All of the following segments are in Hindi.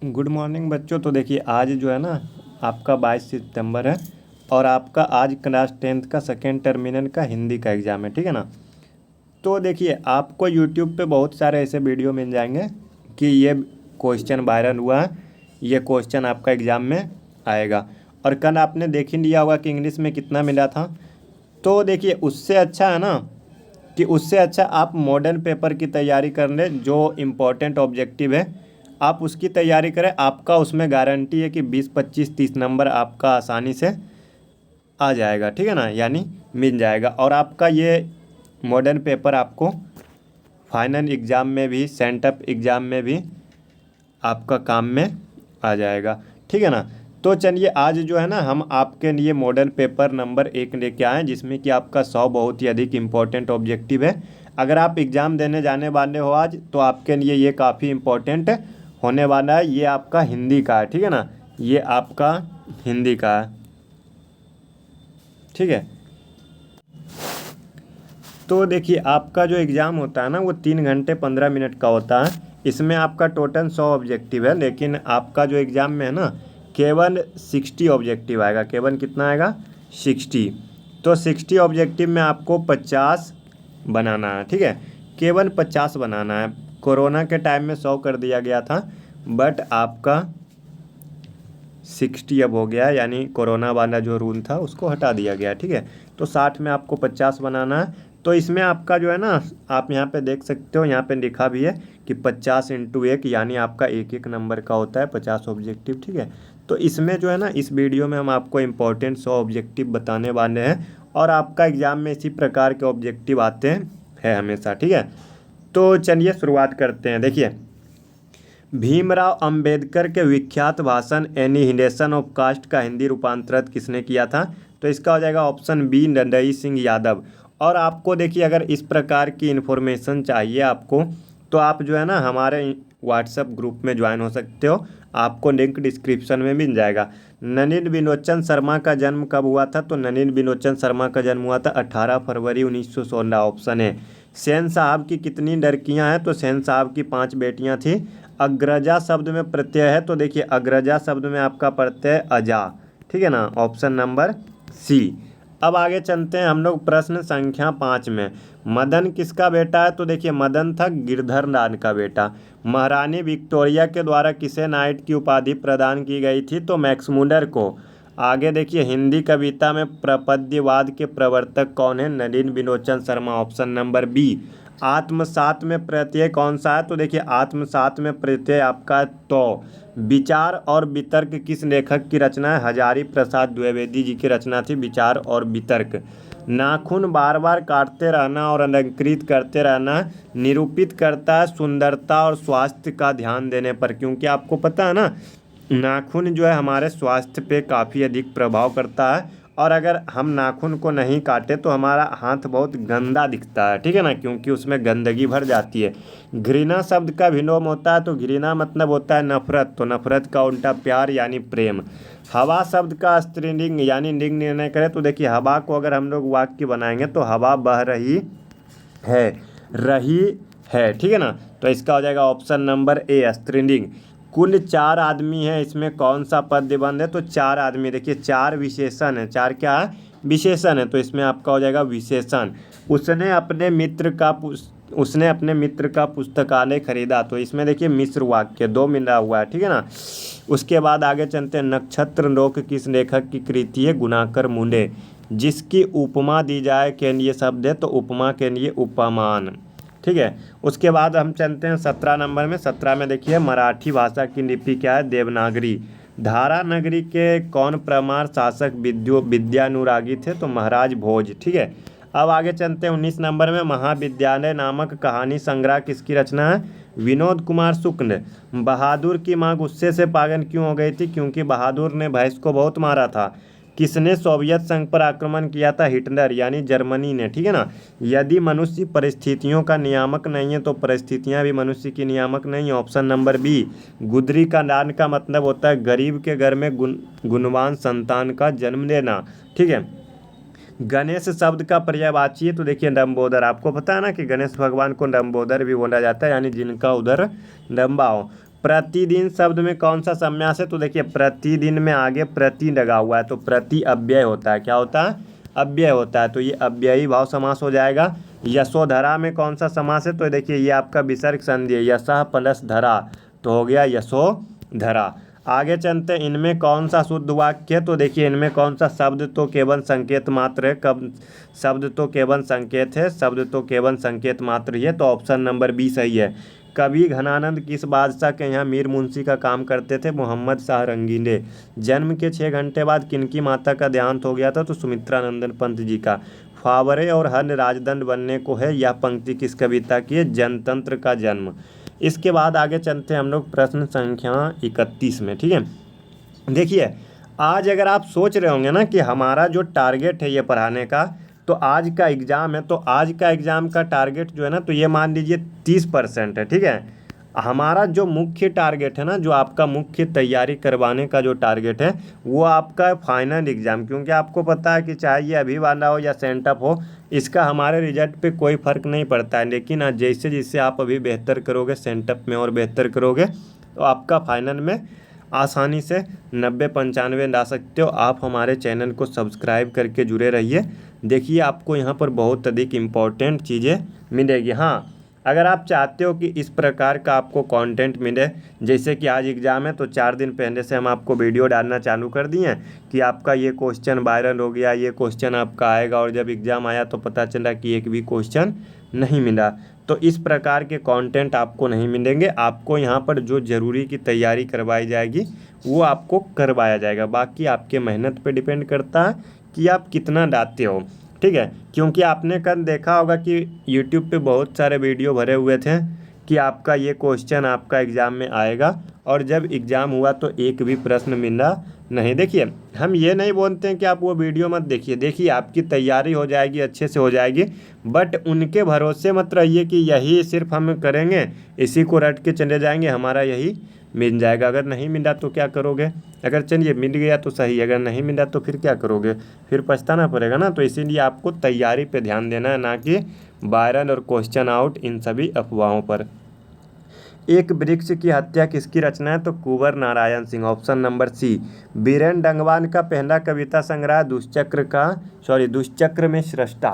गुड मॉर्निंग बच्चों। तो देखिए आज जो है ना आपका 22 सितंबर है और आपका आज क्लास 10th का सेकेंड टर्मिनल का हिंदी का एग्ज़ाम है, ठीक है ना। तो देखिए आपको यूट्यूब पे बहुत सारे ऐसे वीडियो मिल जाएंगे कि ये क्वेश्चन वायरल हुआ है, ये क्वेश्चन आपका एग्ज़ाम में आएगा। और कल आपने देख ही लिया होगा कि इंग्लिश में कितना मिला था। तो देखिए उससे अच्छा है ना कि उससे अच्छा आप मॉडल पेपर की तैयारी कर लें, जो इम्पोर्टेंट ऑब्जेक्टिव है आप उसकी तैयारी करें। आपका उसमें गारंटी है कि 20, 25, 30 नंबर आपका आसानी से आ जाएगा, ठीक है ना, यानी मिल जाएगा। और आपका ये मॉडल पेपर आपको फाइनल एग्ज़ाम में भी, सेंटअप एग्ज़ाम में भी आपका काम में आ जाएगा, ठीक है ना। तो चलिए आज जो है ना हम आपके लिए मॉडल पेपर नंबर 1 लेके आए हैं, जिसमें कि आपका 100 बहुत ही अधिक इम्पोर्टेंट ऑब्जेक्टिव है। अगर आप एग्ज़ाम देने जाने वाले हो आज, तो आपके लिए ये काफ़ी इम्पोर्टेंट होने वाला है। ये आपका हिंदी का है, ठीक है ना, ये आपका हिंदी का है, ठीक है। तो देखिए आपका जो एग्ज़ाम होता है ना वो 3 घंटे 15 मिनट का होता है। इसमें आपका टोटल 100 ऑब्जेक्टिव है, लेकिन आपका जो एग्ज़ाम में है ना केवल 60 ऑब्जेक्टिव आएगा। केवल कितना आएगा? 60। तो 60 ऑब्जेक्टिव में आपको 50 बनाना है, ठीक है। केवल 50 बनाना है। कोरोना के टाइम में 100 कर दिया गया था, बट आपका 60 अब हो गया, यानी कोरोना वाला जो रूल था उसको हटा दिया गया, ठीक है। तो 60 में आपको 50 बनाना है। तो इसमें आपका जो है ना, आप यहाँ पे देख सकते हो, यहाँ पे लिखा भी है कि 50 × 1, यानी आपका एक एक नंबर का होता है 50 ऑब्जेक्टिव, ठीक है। तो इसमें जो है ना इस वीडियो में हम आपको इम्पोर्टेंट 100 ऑब्जेक्टिव बताने वाले हैं, और आपका एग्ज़ाम में इसी प्रकार के ऑब्जेक्टिव आते हैं हमेशा, ठीक है। तो चलिए शुरुआत करते हैं। देखिए भीमराव अंबेडकर के विख्यात भाषण एनिहिलेशन ऑफ कास्ट का हिंदी रूपांतरित किसने किया था? तो इसका हो जाएगा ऑप्शन बी, नंदई सिंह यादव। और आपको देखिए अगर इस प्रकार की इन्फॉर्मेशन चाहिए आपको, तो आप जो है ना हमारे व्हाट्सएप ग्रुप में ज्वाइन हो सकते हो। आपको लिंक डिस्क्रिप्शन में मिल जाएगा। नलिन बिलोचन शर्मा का जन्म कब हुआ था? तो नलिन बिलोचन शर्मा का जन्म हुआ था 18 फरवरी 1916, ऑप्शन है। सेन साहब की कितनी लड़कियां हैं? तो सेन साहब की 5 बेटियां थी। अग्रजा शब्द में प्रत्यय है, तो देखिए अग्रजा शब्द में आपका प्रत्यय अजा, ठीक है ना, ऑप्शन नंबर सी। अब आगे चलते हैं हम लोग प्रश्न संख्या 5 में। मदन किसका बेटा है? तो देखिए मदन था गिरधर लाल का बेटा। महारानी विक्टोरिया के द्वारा किसे नाइट की उपाधि प्रदान की गई थी? तो मैक्समुलर को। आगे देखिए हिंदी कविता में प्रपद्यवाद के प्रवर्तक कौन है? नलिन बिलोचन शर्मा, ऑप्शन नंबर बी। आत्मसात में प्रत्यय कौन सा है? तो देखिए आत्मसात में प्रत्यय आपका तो। विचार और वितर्क किस लेखक की रचना है? हजारी प्रसाद द्विवेदी जी की रचना थी विचार और वितर्क। नाखून बार बार काटते रहना और अलंकृत करते रहना निरूपित करता है सुंदरता और स्वास्थ्य का ध्यान देने पर, क्योंकि आपको पता है ना नाखून जो है हमारे स्वास्थ्य पे काफ़ी अधिक प्रभाव करता है। और अगर हम नाखून को नहीं काटे तो हमारा हाथ बहुत गंदा दिखता है, ठीक है ना, क्योंकि उसमें गंदगी भर जाती है। घृणा शब्द का विलोम होता है, तो घृणा मतलब होता है नफरत, तो नफरत का उल्टा प्यार यानी प्रेम। हवा शब्द का स्त्रीलिंग यानी लिंग निर्णय करें, तो देखिए हवा को अगर हम लोग वाक्य बनाएंगे तो हवा बह है रही है, ठीक है ना। तो इसका हो जाएगा ऑप्शन नंबर ए, स्त्रीलिंग। कुल 4 आदमी है, इसमें कौन सा पदबंध है? तो 4 आदमी। देखिए 4 विशेषण है, 4 क्या है? विशेषण है, तो इसमें आपका हो जाएगा विशेषण। उसने अपने मित्र का पुस्तकालय खरीदा, तो इसमें देखिए मिश्र वाक्य 2 मिला हुआ है, ठीक है ना। उसके बाद आगे चलते हैं। नक्षत्र लोक किस लेखक की कृति है? गुणाकर मुंडे। जिसकी उपमा दी जाए के लिए शब्द है, तो उपमा के लिए उपमान, ठीक है। उसके बाद हम चलते हैं 17 नंबर में। 17 में देखिए मराठी भाषा की लिपि क्या है? देवनागरी। धारा नगरी के कौन परमार शासक विद्यानुरागी थे? तो महाराज भोज, ठीक है। अब आगे चलते हैं 19 नंबर में। महाविद्यालय नामक कहानी संग्रह किसकी रचना है? विनोद कुमार शुक्ल। बहादुर की मां गुस्से से पागल क्यों हो गई थी? क्योंकि बहादुर ने भैंस को बहुत मारा था। किसने सोवियत संघ पर आक्रमण किया था? हिटलर यानी जर्मनी ने, ठीक है ना। यदि मनुष्य परिस्थितियों का नियामक नहीं है, तो परिस्थितियां भी मनुष्य की नियामक नहीं है, ऑप्शन नंबर बी। गुदरी का दान का मतलब होता है गरीब के घर में गुणवान संतान का जन्म लेना, ठीक है। गणेश शब्द का पर्यायवाची है, तो देखिए लंबोदर। आपको पता है ना कि गणेश भगवान को लंबोदर भी बोला जाता है, यानी जिनका उधर लंबा हो। प्रतिदिन शब्द में कौन सा समास है? तो देखिए प्रतिदिन में आगे प्रति लगा हुआ है तो प्रति अव्यय होता है। क्या होता है? अव्यय होता है, तो ये अव्ययी भाव समास हो जाएगा। यशोधरा में कौन सा समास है? तो देखिए ये आपका विसर्ग संधि है, यशः प्लस धरा तो हो गया यशोधरा। आगे चलते हैं, इनमें कौन सा शुद्ध वाक्य है? तो देखिए इनमें कौन सा शब्द तो केवल संकेत मात्र है। कब शब्द तो केवल संकेत है, शब्द तो केवल संकेत मात्र ही है, तो ऑप्शन नंबर बी सही है। कवि घनानंद किस बादशाह के यहाँ मीर मुंशी का काम करते थे? मोहम्मद शाह रंगीले। जन्म के 6 घंटे बाद किनकी माता का देहांत हो गया था? तो सुमित्रा नंदन पंत जी का। फावरे और हन राजदंड बनने को है, यह पंक्ति किस कविता की है? जनतंत्र का जन्म। इसके बाद आगे चलते हैं हम लोग प्रश्न संख्या 31 में। ठीक है, देखिए आज अगर आप सोच रहे होंगे ना कि हमारा जो टारगेट है ये पढ़ाने का, तो आज का एग्ज़ाम है, तो आज का एग्ज़ाम का टारगेट जो है ना, तो ये मान लीजिए 30% है। ठीक है, हमारा जो मुख्य टारगेट है ना, जो आपका मुख्य तैयारी करवाने का जो टारगेट है वो आपका फाइनल एग्ज़ाम, क्योंकि आपको पता है कि चाहे ये अभी वाला हो या सेंटअप हो, इसका हमारे रिजल्ट पे कोई फ़र्क नहीं पड़ता है। लेकिन जैसे जैसे आप अभी बेहतर करोगे, सेंटअप में और बेहतर करोगे, तो आपका फाइनल में आसानी से 90-95 ला सकते हो। आप हमारे चैनल को सब्सक्राइब करके जुड़े रहिए। देखिए आपको यहाँ पर बहुत अधिक इम्पोर्टेंट चीज़ें मिलेगी। हाँ, अगर आप चाहते हो कि इस प्रकार का आपको कंटेंट मिले, जैसे कि आज एग्ज़ाम है तो 4 दिन पहले से हम आपको वीडियो डालना चालू कर दिए हैं कि आपका ये क्वेश्चन वायरल हो गया, ये क्वेश्चन आपका आएगा, और जब एग्ज़ाम आया तो पता चला कि एक भी क्वेश्चन नहीं मिला। तो इस प्रकार के कंटेंट आपको नहीं मिलेंगे। आपको यहाँ पर जो ज़रूरी की तैयारी करवाई जाएगी वो आपको करवाया जाएगा। बाकी आपके मेहनत पे डिपेंड करता है कि आप कितना डालते हो। ठीक है, क्योंकि आपने कल देखा होगा कि YouTube पे बहुत सारे वीडियो भरे हुए थे कि आपका ये क्वेश्चन आपका एग्ज़ाम में आएगा, और जब एग्ज़ाम हुआ तो एक भी प्रश्न मिला नहीं। देखिए हम ये नहीं बोलते हैं कि आप वो वीडियो मत देखिए, देखिए आपकी तैयारी हो जाएगी, अच्छे से हो जाएगी, बट उनके भरोसे मत रहिए कि यही सिर्फ हम करेंगे, इसी को रट के चले जाएंगे, हमारा यही मिल जाएगा। अगर नहीं मिला तो क्या करोगे? अगर चलिए मिल गया तो सही, अगर नहीं मिला तो फिर क्या करोगे? फिर पछताना पड़ेगा ना। तो इसीलिए आपको तैयारी पे ध्यान देना है, ना कि वायरल और क्वेश्चन आउट इन सभी अफवाहों पर। एक वृक्ष की हत्या किसकी रचना है? तो Kunwar Narayan Singh, option number C. Viren Dangwal का पहला कविता संग्रह दुष्चक्र में सृष्टा।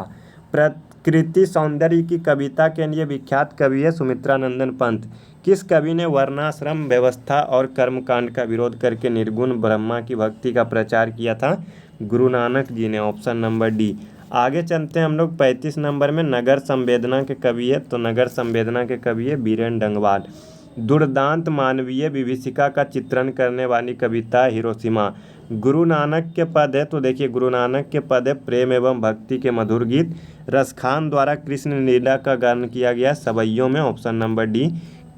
प्रकृति सौंदर्य की कविता के लिए विख्यात कवि है सुमित्रा नंदन पंत। किस कवि ने वर्णाश्रम व्यवस्था और कर्मकांड का विरोध करके निर्गुण ब्रह्मा की भक्ति का प्रचार किया था? गुरु नानक जी ने, ऑप्शन नंबर डी। आगे चलते हैं हम लोग 35 नंबर में। नगर संवेदना के कवि है, तो नगर संवेदना के कवि है बीरेन डंगवाल। दुर्दांत मानवीय विभीषिका का चित्रण करने वाली कविता हिरोशिमा। गुरु नानक के पद है, तो देखिए गुरु नानक के पद है प्रेम एवं भक्ति के मधुर गीत। रसखान द्वारा कृष्ण लीला का गान किया गया सवैयों में, ऑप्शन नंबर डी।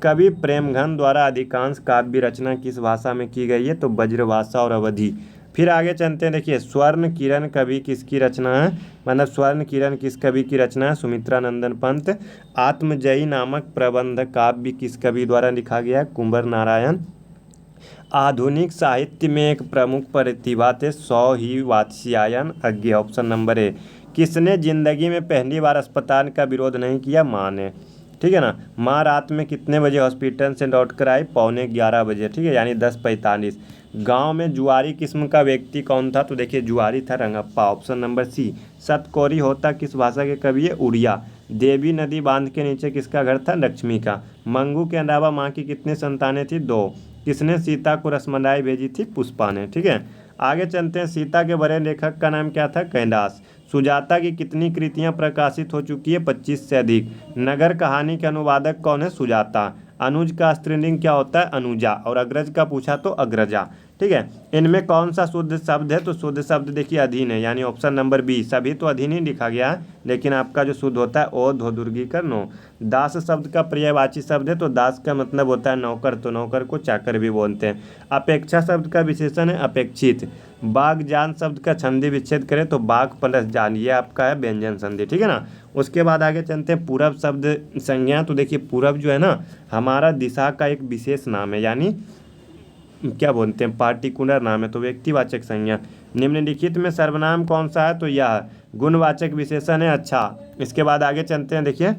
कवि प्रेमघन द्वारा अधिकांश काव्य रचना किस भाषा में की गई है? तो ब्रजभाषा और अवधी। फिर आगे चलते हैं, देखिए स्वर्ण किरण कवि किसकी रचना है? मतलब स्वर्ण किरण किस कवि की रचना है? सुमित्रा नंदन पंत। आत्मजयी नामक प्रबंध काव्य किस कवि द्वारा लिखा गया है? कुंवर नारायण। आधुनिक साहित्य में एक प्रमुख प्रतिभा थे सौ ही Vatsyayan Agyeya, option number A. किसने जिंदगी में पहली बार अस्पताल का विरोध नहीं किया? माँ ने। ठीक है ना। माँ रात में कितने बजे हॉस्पिटल से लौट कर आई? 11:15 बजे। ठीक है, यानी 10:45। गांव में जुआरी किस्म का व्यक्ति कौन था? तो देखिए जुआरी था रंगप्पा, ऑप्शन नंबर सी। सतकोरी होता किस भाषा के कवि है? उड़िया। देवी नदी बांध के नीचे किसका घर था? लक्ष्मी का। मंगू के अलावा माँ की कितनी संतानें थी? 2। किसने सीता को रसमलाई भेजी थी? पुष्पा ने। ठीक है, आगे चलते हैं। सीता के बड़े लेखक का नाम क्या था? कैलाश। सुजाता की कितनी कृतियां प्रकाशित हो चुकी है? 25 से अधिक। नगर कहानी के अनुवादक कौन है? सुजाता। अनुज का स्त्रीलिंग क्या होता है? अनुजा। और अग्रज का पूछा तो अग्रजा। ठीक है, इनमें कौन सा शुद्ध शब्द है? तो शुद्ध शब्द देखिए अधीन है, यानी ऑप्शन नंबर बी। सभी तो अधीन ही लिखा गया है, लेकिन आपका जो शुद्ध होता है ओ धो दुर्गी कर नो। दास शब्द का पर्यायवाची शब्द है, तो दास का मतलब होता है नौकर, तो नौकर को चाकर भी बोलते हैं। अपेक्षा शब्द का विशेषण है अपेक्षित। बाग जान शब्द का संधि विच्छेद करें तो बाग प्लस जान, ये आपका है व्यंजन संधि। ठीक है ना। उसके बाद आगे चलते हैं पूरब शब्द संज्ञा। तो देखिए पूरब जो है ना, हमारा दिशा का एक विशेष नाम है, यानी क्या बोलते हैं पार्टिकुलर नाम है, तो व्यक्तिवाचक संज्ञा। निम्नलिखित में सर्वनाम कौन सा है? तो यह गुणवाचक विशेषण है। अच्छा, इसके बाद आगे चलते हैं। देखिए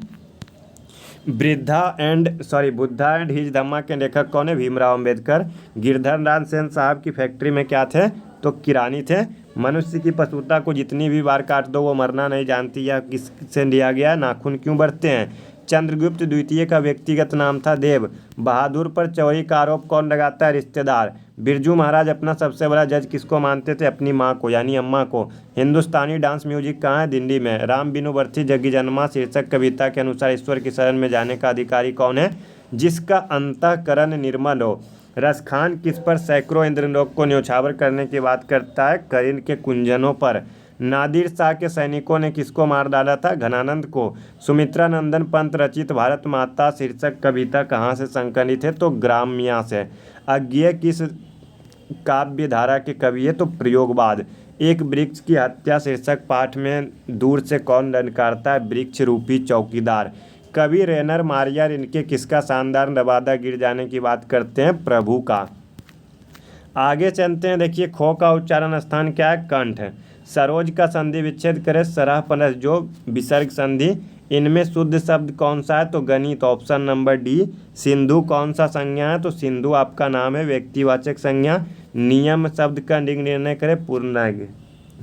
बुद्धा एंड हिज धम्मा के लेखक कौन है? भीमराव अंबेडकर। गिरधर राम सेन साहब की फैक्ट्री में क्या थे? तो किरानी थे। मनुष्य की पशुता को जितनी भी बार काट दो वो मरना नहीं जानती, या किससे लिया गया? नाखून क्यों बढ़ते हैं? चंद्रगुप्त द्वितीय का व्यक्तिगत नाम था देव। बहादुर पर चोरी का आरोप कौन लगाता है? रिश्तेदार। बिरजू महाराज अपना सबसे बड़ा जज किसको मानते थे? अपनी माँ को, यानी अम्मा को। हिंदुस्तानी डांस म्यूजिक कहाँ है? दिल्ली में। राम बिनु बरसी जगी जन्मा शीर्षक कविता के अनुसार ईश्वर की शरण में जाने का अधिकारी कौन है? जिसका अंतःकरण निर्मल हो। रसखान किस पर सैकड़ों इंद्रलोक को न्यौछावर करने की बात करता है? करीन के कुंजनों पर। नादिर शाह के सैनिकों ने किसको मार डाला था? घनानंद को। सुमित्रा नंदन पंत रचित भारत माता शीर्षक कविता कहाँ से संकलित है? तो ग्राम्या से। अज्ञेय किस काव्य धारा के कवि है? तो प्रयोगवाद। एक वृक्ष की हत्या शीर्षक पाठ में दूर से कौन ललकारता है? वृक्ष रूपी चौकीदार। कवि रेनर मारिया रिन्के किसका शानदार नवादा गिर जाने की बात करते हैं? प्रभु का। आगे चलते हैं, देखिए खो का उच्चारण स्थान क्या है? कंठ। सरोज का संधि विच्छेद करे। सरह प्लस जो विसर्ग संधि। इनमें शुद्ध शब्द कौन सा है? तो गणित, ऑप्शन नंबर डी। सिंधु कौन सा संज्ञा है? तो सिंधु आपका नाम है, व्यक्तिवाचक संज्ञा। नियम शब्द का निर्णय करे। पूर्णांग,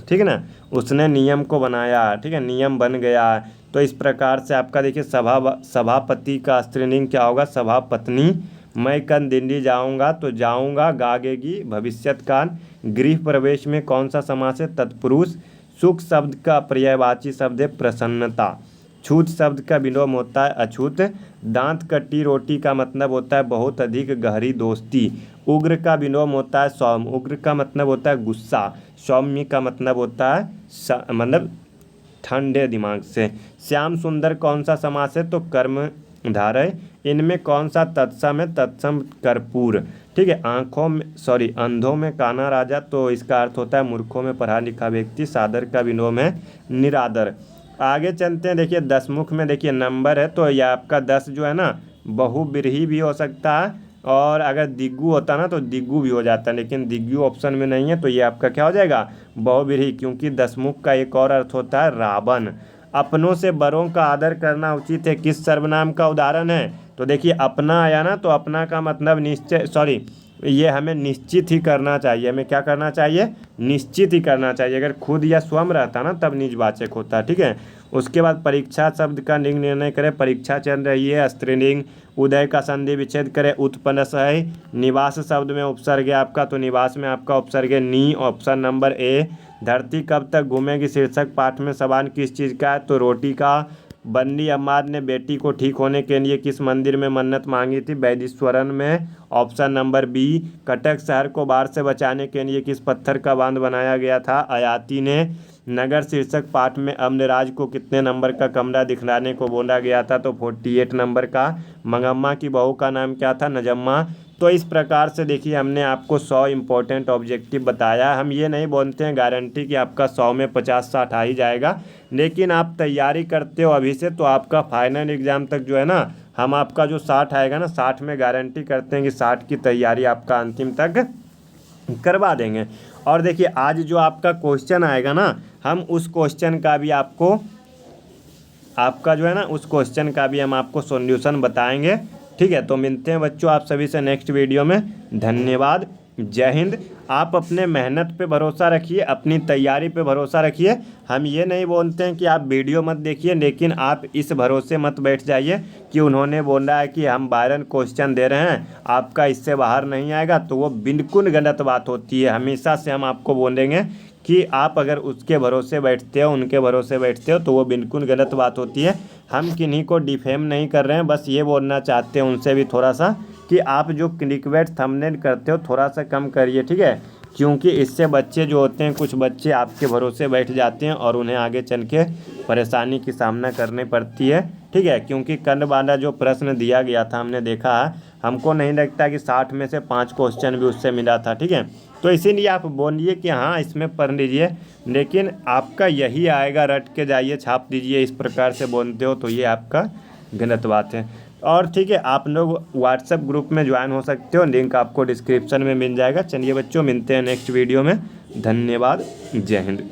ठीक है ना, उसने नियम को बनाया, ठीक है, नियम बन गया। तो इस प्रकार से आपका देखिए सभापति का स्त्रीलिंग क्या होगा? सभापत्नी। मैं कल दिल्ली जाऊंगा, तो जाऊंगा गागेगी भविष्यत काल। गृह प्रवेश में कौन सा समास है? तत्पुरुष। सुख शब्द का पर्यायवाची शब्द है प्रसन्नता। छूत शब्द का विलोम होता है अछूत। दांत कटी रोटी का मतलब होता है बहुत अधिक गहरी दोस्ती। उग्र का विलोम होता है सौम्य। उग्र का मतलब होता है गुस्सा। सौम्य का मतलब होता है मतलब ठंडे दिमाग से। श्याम सुंदर कौन सा समास है? तो कर्मधारय। इनमें कौन सा तत्सम है? तत्सम कर्पूर, ठीक है। अंधों में काना राजा, तो इसका अर्थ होता है मूर्खों में पढ़ा लिखा व्यक्ति। सादर का विलोम है निरादर। आगे चलते हैं, देखिए दसमुख में देखिए नंबर है, तो यह आपका 10 जो है ना बहुब्रीहि भी हो सकता है, और अगर दिग्गु होता ना तो दिग्गु भी हो जाता है, लेकिन दिग्गु ऑप्शन में नहीं है, तो ये आपका क्या हो जाएगा? बहुब्रीहि, क्योंकि दसमुख का एक और अर्थ होता है रावण। अपनों से बड़ों का आदर करना उचित है किस सर्वनाम का उदाहरण है? तो देखिए अपना आया ना, तो अपना का मतलब ये हमें निश्चित ही करना चाहिए। हमें क्या करना चाहिए? निश्चित ही करना चाहिए। अगर खुद या स्वयं रहता ना तब निजवाचक होता, ठीक है। उसके बाद परीक्षा शब्द का लिंग निर्णय करें। परीक्षा चल रही है, स्त्रीलिंग। उदय का संधि विच्छेद करें, उत्पन्न है। निवास शब्द में उपसर्ग है आपका, तो निवास में आपका उपसर्ग है नी, ऑप्शन नंबर ए। धरती कब तक घूमेगी शीर्षक पाठ में सवाल किस चीज़ का है? तो रोटी का। बन्नी अम्माद ने बेटी को ठीक होने के लिए किस मंदिर में मन्नत मांगी थी? वैदिश्वरन में, ऑप्शन नंबर बी। कटक शहर को बाढ़ से बचाने के लिए किस पत्थर का बांध बनाया गया था? अयाती ने। नगर शीर्षक पाठ में अम्लराज को कितने नंबर का कमरा दिखलाने को बोला गया था? तो 48 नंबर का। मंगम्मा की बहू का नाम क्या था? नजम्मा। तो इस प्रकार से देखिए हमने आपको 100 इम्पोर्टेंट ऑब्जेक्टिव बताया। हम ये नहीं बोलते हैं गारंटी कि आपका 100 में 50-60 आ ही जाएगा, लेकिन आप तैयारी करते हो अभी से, तो आपका फाइनल एग्ज़ाम तक जो है ना, हम आपका जो 60 आएगा ना, 60 में गारंटी करते हैं कि 60 की तैयारी आपका अंतिम तक करवा देंगे। और देखिए आज जो आपका क्वेश्चन आएगा ना, हम उस क्वेश्चन का भी आपका जो है ना, उस क्वेश्चन का भी हम आपको सॉल्यूशन बताएंगे, ठीक है। तो मिलते हैं बच्चों आप सभी से नेक्स्ट वीडियो में। धन्यवाद, जय हिंद। आप अपने मेहनत पे भरोसा रखिए, अपनी तैयारी पे भरोसा रखिए। हम ये नहीं बोलते हैं कि आप वीडियो मत देखिए, लेकिन आप इस भरोसे मत बैठ जाइए कि उन्होंने बोला है कि हम वायरल क्वेश्चन दे रहे हैं, आपका इससे बाहर नहीं आएगा, तो वो बिल्कुल गलत बात होती है। हमेशा से हम आपको बोलेंगे कि आप अगर उसके भरोसे बैठते हो, उनके भरोसे बैठते हो, तो वो बिल्कुल गलत बात होती है। हम किन्हीं को डिफेम नहीं कर रहे हैं, बस ये बोलना चाहते हैं उनसे भी थोड़ा सा कि आप जो क्लिकबेट थंबनेल करते हो थोड़ा सा कम करिए, ठीक है। क्योंकि इससे बच्चे जो होते हैं, कुछ बच्चे आपके भरोसे बैठ जाते हैं और उन्हें आगे चल के परेशानी की सामना करनी पड़ती है, ठीक है। क्योंकि कल वाला जो प्रश्न दिया गया था हमने देखा है, हमको नहीं लगता कि 60 में से 5 क्वेश्चन भी उससे मिला था, ठीक है। तो इसीलिए आप बोलिए कि हाँ इसमें पढ़ लीजिए, लेकिन आपका यही आएगा, रट के जाइए, छाप दीजिए, इस प्रकार से बोलते हो तो ये आपका गलत बात है। और ठीक है, आप लोग व्हाट्सएप ग्रुप में ज्वाइन हो सकते हो, लिंक आपको डिस्क्रिप्शन में मिल जाएगा। चलिए बच्चों, मिलते हैं नेक्स्ट वीडियो में। धन्यवाद, जय हिंद।